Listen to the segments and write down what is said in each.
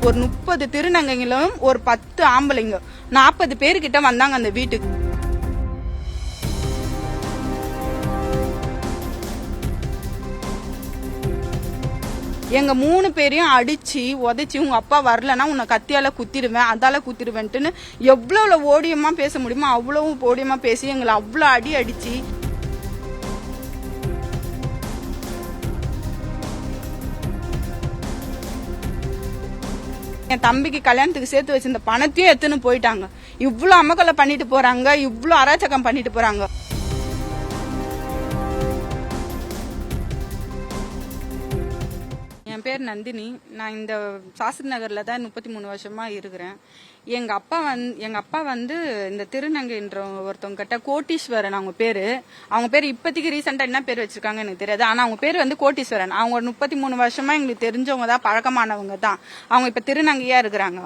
ஒரு 30 திருநங்கைகளும் ஒரு 10 ஆம்பளைங்க 40 பேருக்கிட்ட வந்தாங்க அந்த வீட்டுக்கு. எங்க 3 பேரையும் அடிச்சு உதைச்சி உங்க அப்பா வரலன்னா உன்னை கத்தியால குத்திடுவேன் அதால குத்திடுவேன்ட்டுன்னு எவ்வளவு ஓடியமா பேச முடியுமோ அவ்வளவு ஓடியமா பேசி எங்களை அவ்வளவு அடி அடிச்சு என் தம்பிக்கு கல்யாணத்துக்கு சேர்த்து வச்சிருந்த பணத்தையும் எடுத்துன்னு போயிட்டாங்க. இவ்வளவு அமக்கலை பண்ணிட்டு போறாங்க, இவ்வளவு அராச்சகம் பண்ணிட்டு போறாங்க. என் பேர் நந்தினி. நான் இந்த சாஸ்திரி நகர்ல தான் 33 வருஷமா இருக்கிறேன். எங்க அப்பா வந்து இந்த திருநங்கைன்ற ஒருத்தவங்க கிட்ட கோட்டீஸ்வரன் அவங்க பேர் இப்போதைக்கு ரீசெண்டா என்ன பேர் வச்சிருக்காங்க எனக்கு தெரியாது. ஆனா அவங்க பேர் வந்து கோட்டீஸ்வரன். அவங்க ஒரு 33 வருஷமா எங்களுக்கு தெரிஞ்சவங்க தான், பழக்கமானவங்க தான். அவங்க இப்ப திருநங்கையா இருக்கிறாங்க.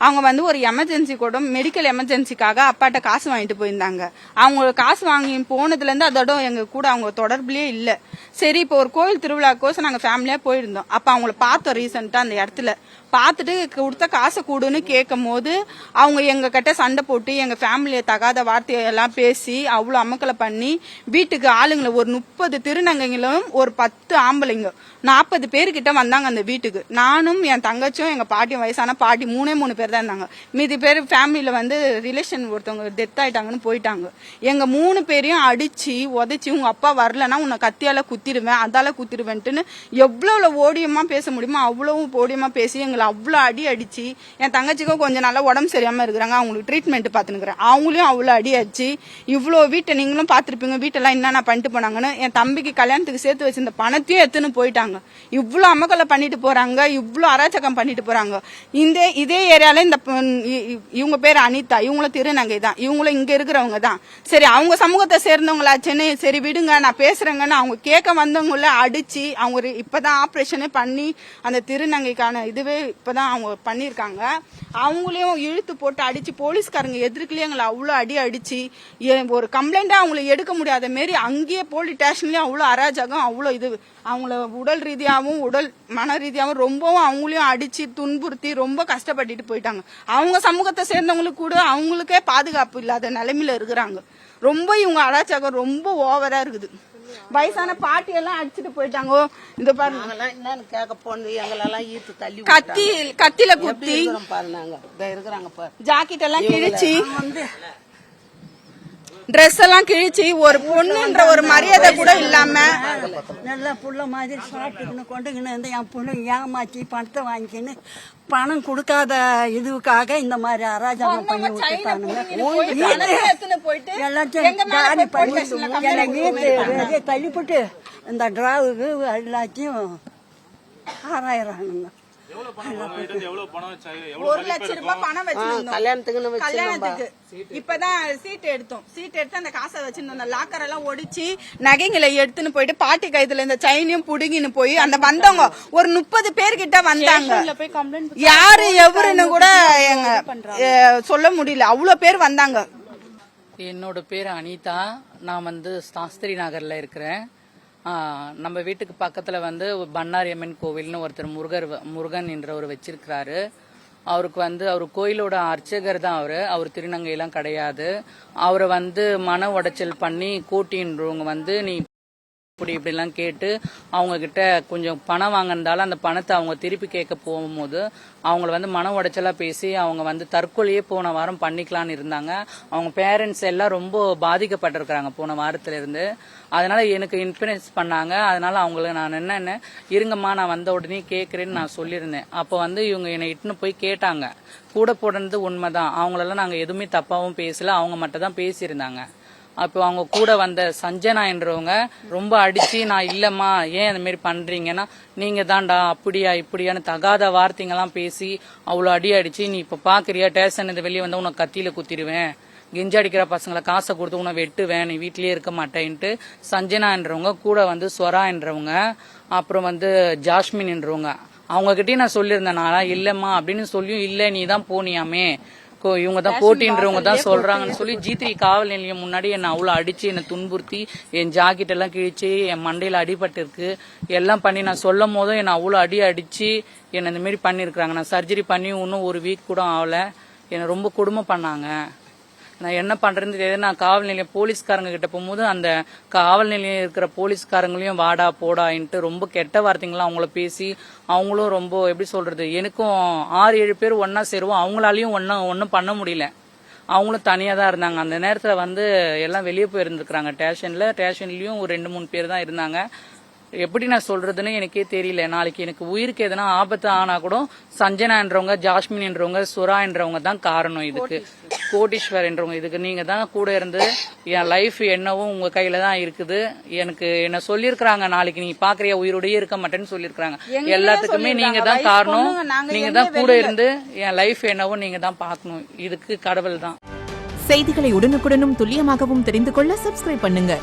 அவங்க வந்து ஒரு எமர்ஜென்சி கூட மெடிக்கல் எமர்ஜென்சிக்காக அப்பாட்ட காசு வாங்கிட்டு போயிருந்தாங்க. அவங்க காசு வாங்கி போனதுல இருந்து அதோட எங்க கூட அவங்க தொடர்புலயே இல்ல. சரி, இப்போ ஒரு கோயில் திருவிழாக்கோசம் நாங்க ஃபேமிலியா போயிருந்தோம். அப்ப அவங்கள பார்த்தோம் ரீசெண்டா அந்த இடத்துல. பார்த்துட்டு கொடுத்த காசை கூடுன்னு கேட்கும் போது அவங்க எங்க கிட்ட சண்டை போட்டு எங்க ஃபேமிலியை தகாத வார்த்தையெல்லாம் பேசி அவ்வளவு அமக்கலை பண்ணி வீட்டுக்கு ஆளுங்களை ஒரு 30 திருநங்கைகளும் ஒரு 10 ஆம்பளைங்க 40 பேருக்கிட்ட வந்தாங்க அந்த வீட்டுக்கு. நானும் என் தங்கச்சும் எங்க பாட்டியும் வயசான பாட்டி 3 பேர் தான் இருந்தாங்க. மீதி பேர் ஃபேமிலியில வந்து ரிலேஷன் ஒருத்தவங்க டெத் ஆயிட்டாங்கன்னு போயிட்டாங்க. எங்க 3 பேரையும் அடிச்சு உதைச்சி உங்க அப்பா வரலன்னா உன்னை கத்தியால குத்திடுவேன் அதால குத்திடுவேன்ட்டுன்னு எவ்வளவு ஓடியமா பேச முடியுமோ அவ்வளவு ஓடியமா பேசி எங்களை அவ்வளவு அடி அடிச்சு என் தங்கச்சிக்கும் கொஞ்சம் நல்லா உடம்பு சரியாம இருக்கிறாங்க. அவங்களுக்கு ட்ரீட்மெண்ட் பாத்துக்கிறேன். அவங்களையும் அவ்வளவு அடி அடிச்சு இவ்வளவு வீட்டை நீங்களும் பாத்திருப்பீங்க வீட்டெல்லாம் என்னென்ன பண்ணிட்டு போனாங்கன்னு. என் தம்பிக்கு கல்யாணத்துக்கு சேர்த்து வச்சிருந்த பணத்தையும் எடுத்துன்னு போயிட்டாங்க. இவ்வளவு அமக்கலை பண்ணிட்டு போறாங்க, இவ்வளவு அராச்சகம் பண்ணிட்டு போறாங்க. இதே ஏரியால இந்த இவங்க பேர் அனிதா, இவங்களும் திருநங்கை தான், இவங்களும் இங்க இருக்கிறவங்க தான். சரி, அவங்க சமூகத்தை சேர்ந்தவங்களா சென்னை, சரி விடுங்க நான் பேசுறேங்கன்னு அவங்க கேட்க வந்தவங்கள அடிச்சு அவங்க இப்பதான் ஆபரேஷனே பண்ணி அந்த திருநங்கைக்கான இதுவே இப்பதான் அவங்க பண்ணிருக்காங்க. அவங்களையும் இழுத்து போட்டு அடிச்சு போலீஸ்காரங்க எதிர்க்கலையே எங்களை அவ்வளவு அடி அடிச்சு ஒரு கம்ப்ளைண்டா அவங்களை எடுக்க முடியாத மாரி அங்கேயே போலீஸ் ஸ்டேஷன்லயும் அவ்வளவு அராஜகம் அவ்வளவு இது அவங்கள உடல் ரீதியாகவும் உடல் மன ரீதியாகவும் ரொம்பவும் அவங்களையும் அடிச்சு துன்புறுத்தி ரொம்ப கஷ்டப்பட்டுட்டு போயிட்டாங்க. அவங்க சமூகத்தை சேர்ந்தவங்களுக்கு கூட அவங்களுக்கே பாதுகாப்பு இல்லாத நிலைமையில இருக்கிறாங்க. ரொம்ப இவங்க அராஜகம் ரொம்ப ஓவரா இருக்குது. வயசான பாட்டி எல்லாம் அடிச்சுட்டு போயிட்டாங்க. இந்த பாருங்க என்னன்னு கேட்க போனது எங்களெல்லாம் ஈர்த்து தள்ளி கத்தில குத்தி இருக்கிறாங்க. ஜாக்கெட் எல்லாம் கிழிச்சு ட்ரெஸ் எல்லாம் கிழிச்சு ஒரு பொண்ணுன்ற ஒரு மரியாதை கூட இல்லாம நல்லா புள்ள மாதிரி சாப்பிட்டுக்கின்னு கொண்டுக்கின்னு வந்து என் பொண்ணு ஏமாச்சி பணத்தை வாங்கிக்கின்னு பணம் கொடுக்காத இதுக்காக இந்த மாதிரி அராஜகம் பண்ணி விட்டுட்டானுங்க. எல்லாத்தையும் காலி பண்ணி என்னை வீட்டு தள்ளிப்பட்டு இந்த டிராவுக்கு எல்லாத்தையும் ஆராயிறானுங்க. 1 லட்சம் ரூபாய் பணம் கல்யாணத்துக்கு. இப்பதான் சீட் எடுத்து அந்த காசை வச்சிருந்தோம். லாக்கர் எல்லாம் ஒடிச்சு நகைங்களை எடுத்துன்னு போயிட்டு பாட்டி கைதுல இந்த செயினையும் புடுங்கின்னு போய் அந்த வந்தவங்க ஒரு 30 பேர்கிட்ட வந்தாங்க. யாரு எவருன்னு கூட சொல்ல முடியல, அவ்வளவு பேர் வந்தாங்க. என்னோட பேர் அனிதா. நான் வந்து சாஸ்திரி நகர்ல இருக்கிறேன். நம்ம வீட்டுக்கு பக்கத்துல வந்து பண்ணாரி அம்மன் கோவில்னு ஒருத்தர் முருகன் என்றவர் வச்சிருக்கிறாரு. அவருக்கு வந்து அவர் கோயிலோட அர்ச்சகர் தான். அவர் திருநங்கையெல்லாம் கிடையாது. அவரை வந்து மன உடைச்சல் பண்ணி கூட்டின்றவங்க வந்து நீ இப்படிலாம் கேட்டு அவங்க கிட்ட கொஞ்சம் பணம் வாங்கினால அந்த பணத்தை அவங்க திருப்பி கேட்க போகும்போது அவங்கள வந்து மன உடைச்சலா பேசி அவங்க வந்து தற்கொலையே போன வாரம் பண்ணிக்கலான்னு இருந்தாங்க. அவங்க பேரண்ட்ஸ் எல்லாம் ரொம்ப பாதிக்கப்பட்டிருக்கிறாங்க போன வாரத்துல இருந்து. அதனால எனக்கு இன்ஃபுளுன்ஸ் பண்ணாங்க. அதனால அவங்களுக்கு நான் என்ன இருங்கம்மா நான் வந்த உடனே கேட்கறேன்னு நான் சொல்லியிருந்தேன். அப்போ வந்து இவங்க என்னை இட்டுன்னு போய் கேட்டாங்க. கூட போடுறது உண்மைதான். அவங்களெல்லாம் நாங்க எதுவுமே தப்பாவும் பேசல, அவங்க மட்டும் தான் பேசியிருந்தாங்க. அப்போ அவங்க கூட வந்த சஞ்சனா என்றவங்க ரொம்ப அடிச்சு நான் இல்லம்மா ஏன் அந்த மாதிரி பண்றீங்கன்னா நீங்க தான்டா அப்படியா இப்படியான்னு தகாத வார்த்தைங்கெல்லாம் பேசி அவ்வளவு அடி அடிச்சு நீ இப்ப பாக்குறியா ஸ்டேஷன் இந்த வெளியே வந்தா உனக்கு கத்தியில குத்திடுவேன், கெஞ்சி அடிக்கிற பசங்களை காசை கொடுத்து உன்னை வெட்டுவேன், நீ வீட்லயே இருக்க மாட்டேன்ட்டு சஞ்சனா என்றவங்க கூட வந்து ஸ்வரா என்றவங்க அப்புறம் வந்து ஜாஸ்மின் என்றவங்க அவங்க கிட்டயும் நான் சொல்லியிருந்தேன். நான் இல்லம்மா அப்படின்னு சொல்லியும் இல்ல நீ தான் போனியாமே இவங்க தான் கோட்டின்றவங்க தான் சொல்றாங்கன்னு சொல்லி G3 காவல் நிலையம் முன்னாடி என்ன அவ்வளவு அடிச்சு என்ன துன்புறுத்தி என் ஜாக்கெட் எல்லாம் கிழிச்சு என் மண்டையில அடிபட்டு இருக்கு எல்லாம் பண்ணி நான் சொல்லும் போதும் என்ன அவ்வளவு அடிச்சு என்ன இந்த மாதிரி பண்ணிருக்காங்க. நான் சர்ஜரி பண்ணி இன்னும் ஒரு வீக் கூட ஆகல. என்ன ரொம்ப கொடுமை பண்ணாங்க. நான் என்ன பண்றேன்னு தெரியாது. நான் காவல் நிலையம் போலீஸ்காரங்க கிட்ட போகும்போது அந்த காவல் நிலையம் இருக்கிற போலீஸ்காரங்களையும் வாடா போடான்ட்டு ரொம்ப கெட்ட வார்த்தைங்களாம் அவங்கள பேசி அவங்களும் ரொம்ப எப்படி சொல்றது, எனக்கும் 6-7 பேர் ஒன்னா சேருவோம், அவங்களாலையும் ஒன்னும் பண்ண முடியல. அவங்களும் தனியா தான் இருந்தாங்க. அந்த நேரத்துல எல்லாம் வெளியே போயிருந்துருக்காங்க. ஸ்டேஷன்லயும் ஒரு 2-3 பேர் தான் இருந்தாங்க. எப்படி நான் சொல்றதுன்னு எனக்கே தெரியல. நாளைக்கு எனக்கு உயிருக்கு எதனா ஆபத்து ஆனா கூட சஞ்சனா என்றவங்க, ஜாஸ்மின் என்றவங்க, சுரா என்றவங்க தான் காரணம் இதுக்கு. கோட்டீஸ்வர் என்றவங்க இதுக்கு நீங்க தான் கூட இருந்து என் லைஃப் என்னவும் உங்க கையில தான் இருக்குது. எனக்கு என்ன சொல்லிருக்காங்க, நாளைக்கு நீ பாக்குறியா உயிரோடயே இருக்க மாட்டேன்னு சொல்லிருக்காங்க. எல்லாத்துக்குமே நீங்க தான் காரணம். நீங்க தான் கூட இருந்து என் லைஃப் என்னவும் நீங்க தான் பாக்கணும். இதுக்கு கடவுள் தான். செய்திகளை உடனுக்குடனும் துல்லியமாகவும் தெரிந்து கொள்ள சப்ஸ்கிரைப் பண்ணுங்க.